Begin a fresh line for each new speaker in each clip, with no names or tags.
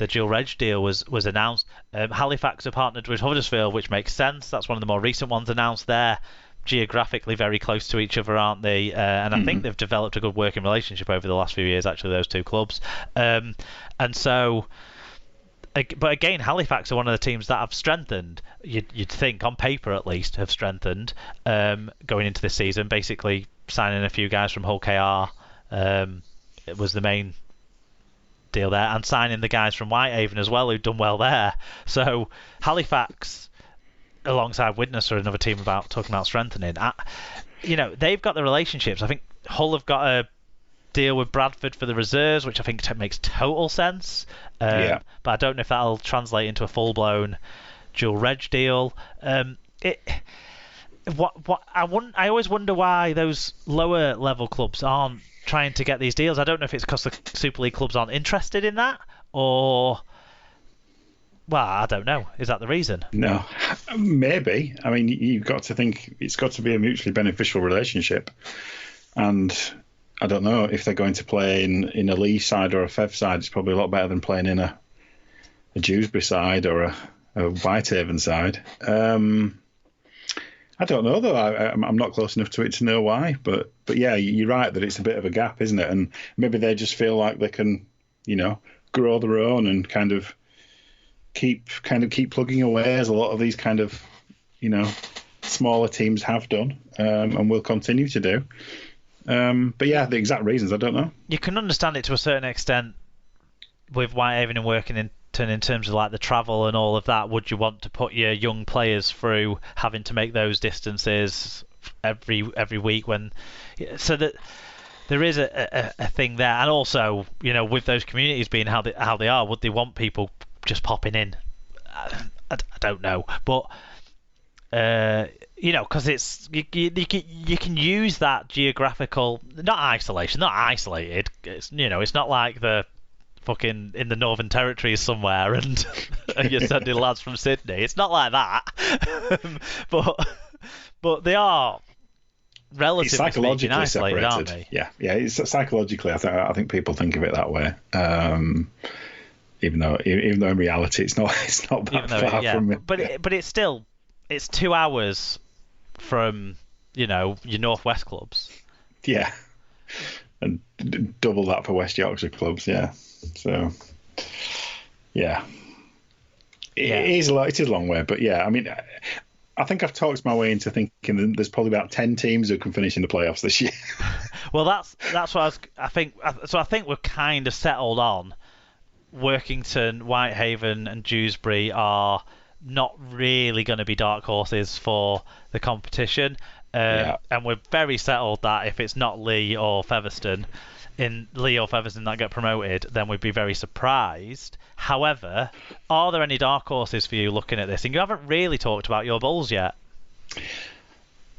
the dual reg deal was announced. Halifax have partnered with Huddersfield, which makes sense. That's one of the more recent ones announced. They're geographically very close to each other, aren't they? And I think they've developed a good working relationship over the last few years, actually, those two clubs. And so, but again, Halifax are one of the teams that have strengthened. You'd think, on paper at least, have strengthened going into this season. Basically, signing a few guys from Hull KR it was the main deal there, and signing the guys from Whitehaven as well, who'd done well there. So Halifax, alongside Widnes, are another team talking about strengthening. They've got the relationships. I think Hull have got a deal with Bradford for the reserves, which I think makes total sense. But I don't know if that'll translate into a full-blown dual reg deal. I always wonder why those lower level clubs aren't trying to get these deals. I don't know if it's because the Super League clubs aren't interested in that, or I don't know. Is that the reason?
No, maybe. I mean, you've got to think it's got to be a mutually beneficial relationship, and I don't know if they're going to play in a Lee side or a Fev side. It's probably a lot better than playing in a Dewsbury side or a Whitehaven side. I don't know, though. I'm not close enough to it to know why. But yeah, you're right that it's a bit of a gap, isn't it? And maybe they just feel like they can, grow their own and kind of keep plugging away, as a lot of these kind of, smaller teams have done and will continue to do. But yeah, the exact reasons, I don't know.
You can understand it to a certain extent with Whitehaven and working in terms of like the travel and all of that. Would you want to put your young players through having to make those distances every week so that there is a thing there? And also, with those communities being how they are, would they want people just popping in? I don't know, but because it's you can use that geographical, not isolated. It's it's not like the fucking in the Northern Territory somewhere and you're sending lads from Sydney. It's not like that. but they are relatively speaking isolated, aren't they?
Yeah. It's psychologically. I think people think of it that way. Even though in reality it's not that far from it.
But it's 2 hours from your Northwest clubs.
Yeah, and double that for West Yorkshire clubs. Yeah. So, yeah, it is a long way, but yeah, I mean, I think I've talked my way into thinking that there's probably about 10 teams who can finish in the playoffs this year.
Well, that's what I think. So I think we're kind of settled on Workington, Whitehaven, and Dewsbury are not really going to be dark horses for the competition, and we're very settled that if it's not Lee or Featherstone that get promoted, then we'd be very surprised. However, are there any dark horses for you looking at this? And you haven't really talked about your Bulls yet.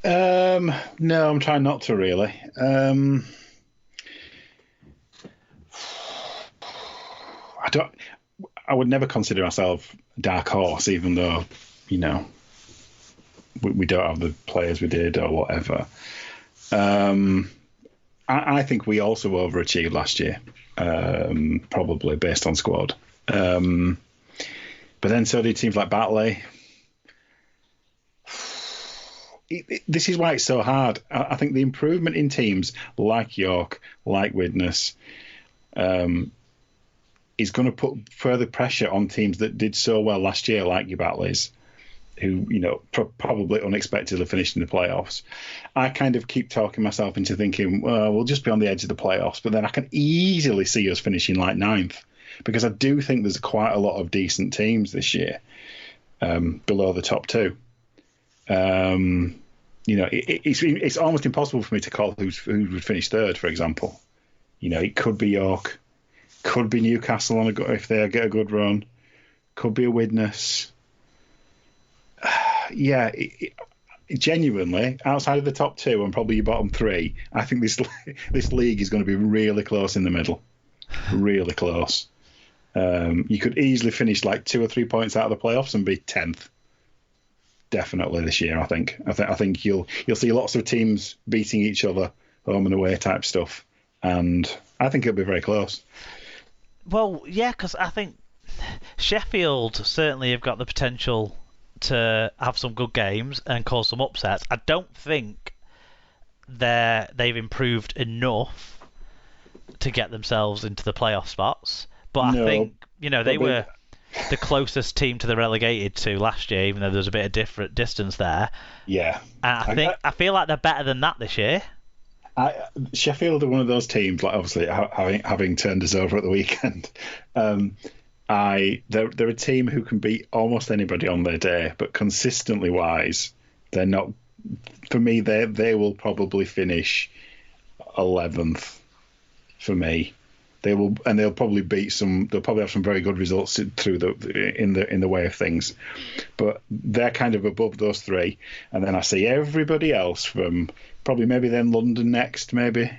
No, I'm trying not to really. I would never consider myself a dark horse, even though, we don't have the players we did or whatever. I think we also overachieved last year, probably based on squad. But then so did teams like Batley. This is why it's so hard. I think the improvement in teams like York, like Widnes, is going to put further pressure on teams that did so well last year, like your Batleys, who, probably unexpectedly finished in the playoffs. I kind of keep talking myself into thinking, well, we'll just be on the edge of the playoffs, but then I can easily see us finishing like 9th, because I do think there's quite a lot of decent teams this year below the top 2. It's almost impossible for me to call who would finish 3rd, for example. It could be York, could be Newcastle if they get a good run, could be a Widnes. Yeah, genuinely, outside of the top 2 and probably your bottom 3, I think this league is going to be really close in the middle. Really close. You could easily finish like 2 or 3 points out of the playoffs and be 10th. Definitely this year, I think. I think you'll see lots of teams beating each other, home and away type stuff, and I think it'll be very close.
Well, yeah, because I think Sheffield certainly have got the potential to have some good games and cause some upsets. I don't think they've improved enough to get themselves into the playoff spots. But I think they were the closest team to the relegated to last year, even though there's a bit of different distance there.
Yeah,
and I feel like they're better than that this year.
Sheffield are one of those teams, like obviously having turned us over at the weekend. They're a team who can beat almost anybody on their day, but consistently wise, they're not. For me, they will probably finish 11th. For me, they'll probably beat some. They'll probably have some very good results in the way of things, but they're kind of above those three. And then I see everybody else from probably maybe then London next, maybe,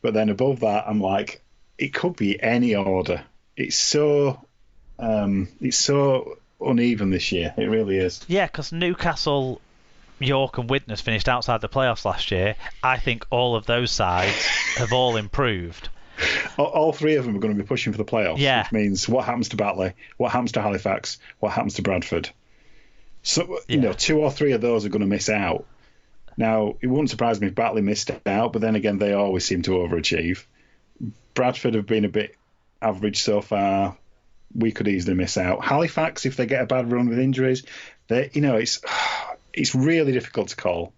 but then above that, I'm like, it could be any order. It's so uneven this year. It really is.
Yeah, because Newcastle, York and Widnes finished outside the playoffs last year. I think all of those sides have all improved.
All three of them are going to be pushing for the playoffs, which means what happens to Batley, what happens to Halifax, what happens to Bradford. So, two or three of those are going to miss out. Now, it wouldn't surprise me if Batley missed out, but then again, they always seem to overachieve. Bradford have been a bit average so far. We could easily miss out. Halifax, if they get a bad run with injuries, it's really difficult to call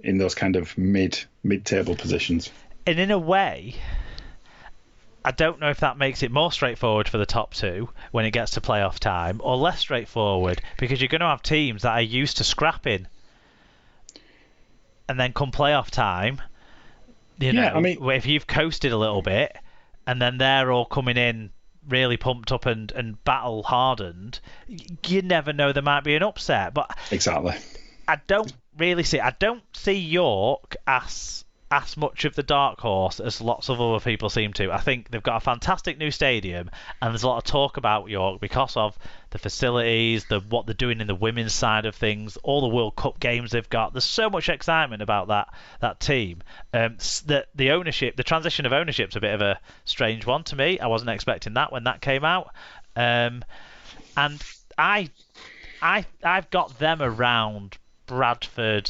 in those kind of mid-table positions.
And in a way, I don't know if that makes it more straightforward for the top two when it gets to playoff time, or less straightforward, because you're going to have teams that are used to scrapping, and then come playoff time, if you've coasted a little bit, and then they're all coming in really pumped up and battle hardened, you never know, there might be an upset. But
exactly,
I don't see York as much of the dark horse as lots of other people seem to. I think they've got a fantastic new stadium, and there's a lot of talk about York because of the facilities, what they're doing in the women's side of things, all the World Cup games they've got. There's so much excitement about that team. The ownership, the transition of ownership's a bit of a strange one to me. I wasn't expecting that when that came out, and I've got them around Bradford,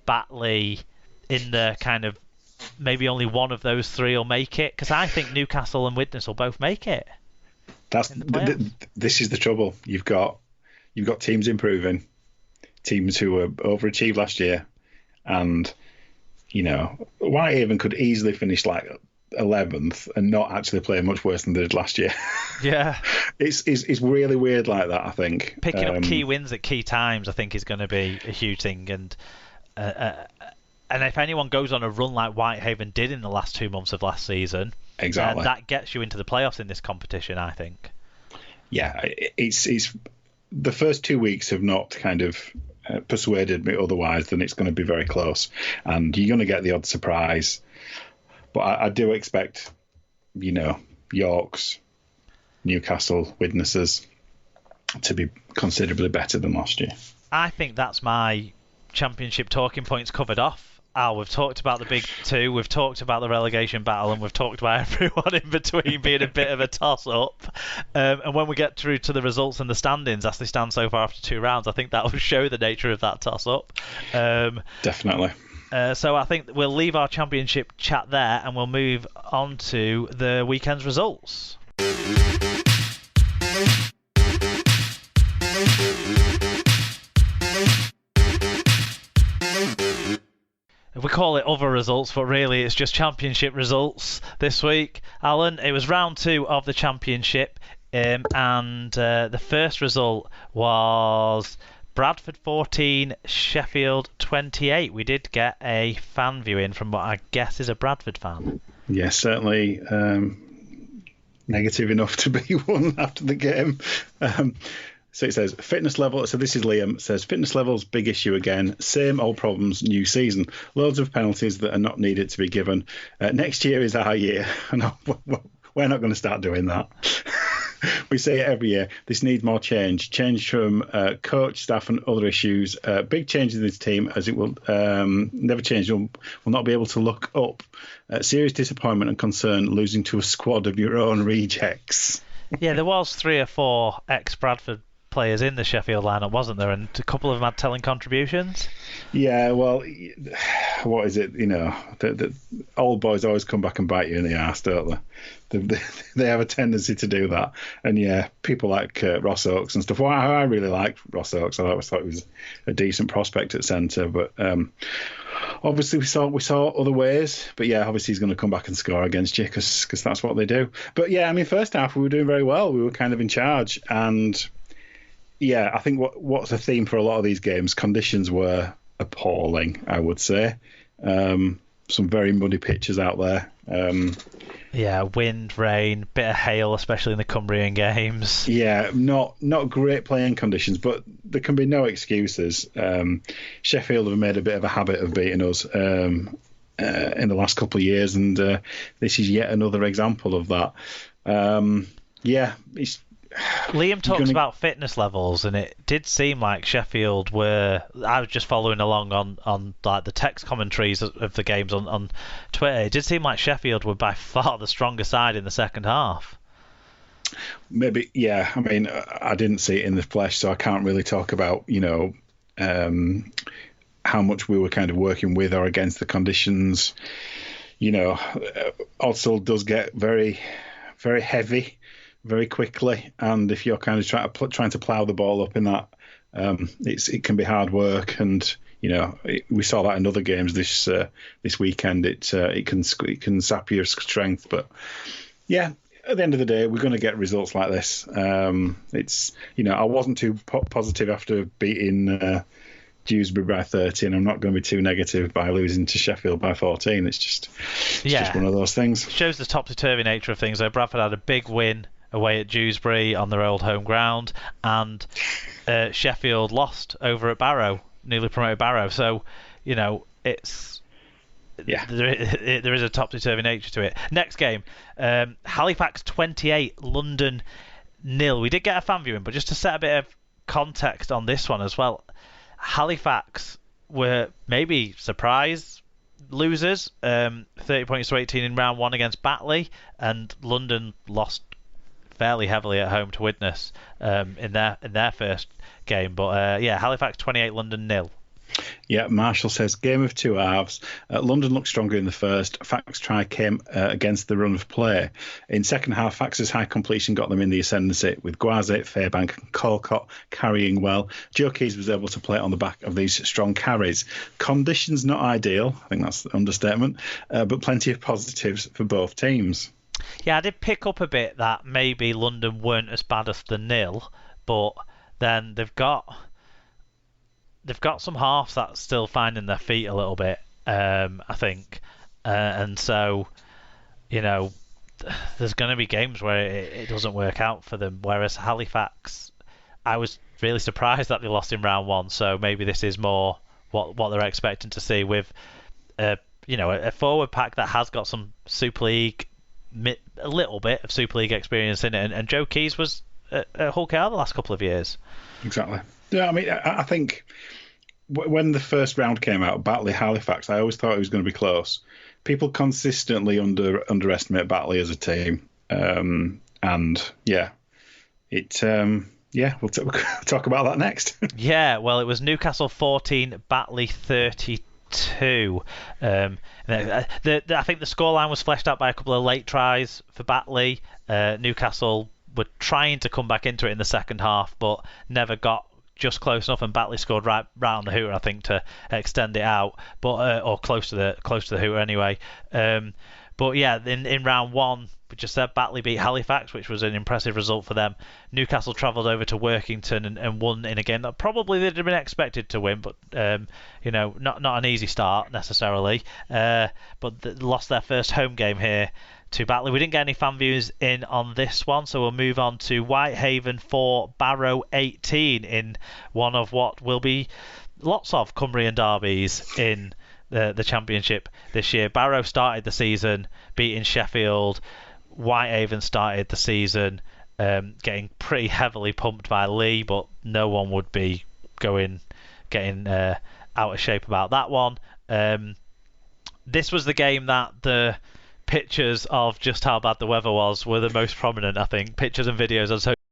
Batley, in the kind of maybe only one of those three will make it, because I think Newcastle and Widnes will both make it.
This is the trouble. You've got teams improving, teams who were overachieved last year, and Whitehaven could easily finish like 11th and not actually play much worse than they did last year.
Yeah,
it's really weird like that. I think
picking up key wins at key times, I think, is going to be a huge thing, and if anyone goes on a run like Whitehaven did in the last 2 months of last season,
exactly,
that gets you into the playoffs in this competition, I think.
Yeah, it's the first 2 weeks have not kind of persuaded me otherwise than it's going to be very close, and you're going to get the odd surprise. But I do expect, York's, Newcastle, Widnes's to be considerably better than last year.
I think that's my championship talking points covered off. Al, we've talked about the big two, we've talked about the relegation battle, and we've talked about everyone in between being a bit of a toss-up. And when we get through to the results and the standings as they stand so far after 2 rounds, I think that will show the nature of that toss-up.
Definitely.
So I think we'll leave our championship chat there, and we'll move on to the weekend's results. We call it other results, but really it's just championship results this week. Alan, it was round 2 of the championship, and the first result was Bradford 14, Sheffield 28. We did get a fan viewing from what I guess is a Bradford fan.
Yes, certainly negative enough to be one after the game. So it says, fitness level. So this is Liam. It says, fitness level's big issue again. Same old problems, new season. Loads of penalties that are not needed to be given. Next year is our year. No, we're not going to start doing that. We say it every year. This needs more change. Change from coach, staff, and other issues. Big changes in this team, as it will never change. Will not be able to look up. Serious disappointment and concern losing to a squad of your own rejects.
Yeah, there was 3 or 4 ex-Bradford players in the Sheffield lineup, wasn't there? And a couple of them had telling contributions.
Yeah, well, what is it? The old boys always come back and bite you in the arse, don't they? They have a tendency to do that. And yeah, people like Ross Oakes and stuff. Well, I really liked Ross Oakes. I always thought he was a decent prospect at centre. But obviously, we saw other ways. But yeah, obviously he's going to come back and score against you because that's what they do. But yeah, I mean, first half we were doing very well. We were kind of in charge. And yeah, I think what's a theme for a lot of these games, conditions were appalling, I would say. Some very muddy pitches out there.
Yeah, wind, rain, bit of hail, especially in the Cumbrian games.
Yeah, not great playing conditions, but there can be no excuses. Sheffield have made a bit of a habit of beating us in the last couple of years, and this is yet another example of that.
Liam talks about fitness levels, and it did seem like Sheffield were. I was just following along on like the text commentaries of the games on Twitter. It did seem like Sheffield were by far the stronger side in the second half.
Maybe, yeah. I mean, I didn't see it in the flesh, so I can't really talk about how much we were kind of working with or against the conditions. Odsal does get very, very heavy very quickly, and if you're kind of trying to plough the ball up in that, it can be hard work. And we saw that in other games this weekend. It can sap your strength, but yeah, at the end of the day, we're going to get results like this. I wasn't too positive after beating Dewsbury by 30, and I'm not going to be too negative by losing to Sheffield by 14. It's just one of those things.
It shows the topsy-turvy nature of things. Bradford had a big win away at Dewsbury on their old home ground, and Sheffield lost over at Barrow, newly promoted Barrow. So, it's there is a topsy-turvy nature to it. Next game, Halifax 28, London 0. We did get a fan viewing, but just to set a bit of context on this one as well, Halifax were maybe surprise losers, 30 points to 18 in round 1 against Batley, and London lost fairly heavily at home to Widnes in their first game. But Halifax 28, London 0.
Yeah, Marshall says game of two halves. London looked stronger in the first. Fax try came against the run of play. In second half, Fax's high completion got them in the ascendancy, with Guazet, Fairbank and Colcott carrying well. Joe Keys was able to play on the back of these strong carries. Conditions not ideal, I think that's the understatement, but plenty of positives for both teams.
Yeah, I did pick up a bit that maybe London weren't as bad as the 0, but then they've got some halves that's still finding their feet a little bit, I think, and so there's going to be games where it doesn't work out for them. Whereas Halifax, I was really surprised that they lost in round 1, so maybe this is more what they're expecting to see with a forward pack that has got some Super League, a little bit of Super League experience in it, and Joe Keys was at Hull KR the last couple of years.
Exactly. Yeah, I mean, I think when the first round came out, Batley Halifax, I always thought it was going to be close. People consistently underestimate Batley as a team, and we'll talk about that next.
Yeah, well, it was Newcastle 14, Batley 32. I think the scoreline was fleshed out by a couple of late tries for Batley. Newcastle were trying to come back into it in the second half, but never got just close enough, and Batley scored right on the hooter, I think, to extend it out, but or close to the hooter anyway. But yeah, in round 1, we just said Batley beat Halifax, which was an impressive result for them. Newcastle travelled over to Workington and won in a game that probably they'd have been expected to win, but not an easy start necessarily. But lost their first home game here to Batley. We didn't get any fan views in on this one, so we'll move on to Whitehaven 4, Barrow 18 in one of what will be lots of Cumbrian derbies in the Championship this year. Barrow started the season beating Sheffield. Whitehaven started the season getting pretty heavily pumped by Lee, but no one would be getting out of shape about that one. This was the game that the pictures of just how bad the weather was were the most prominent, I think. Pictures and videos on social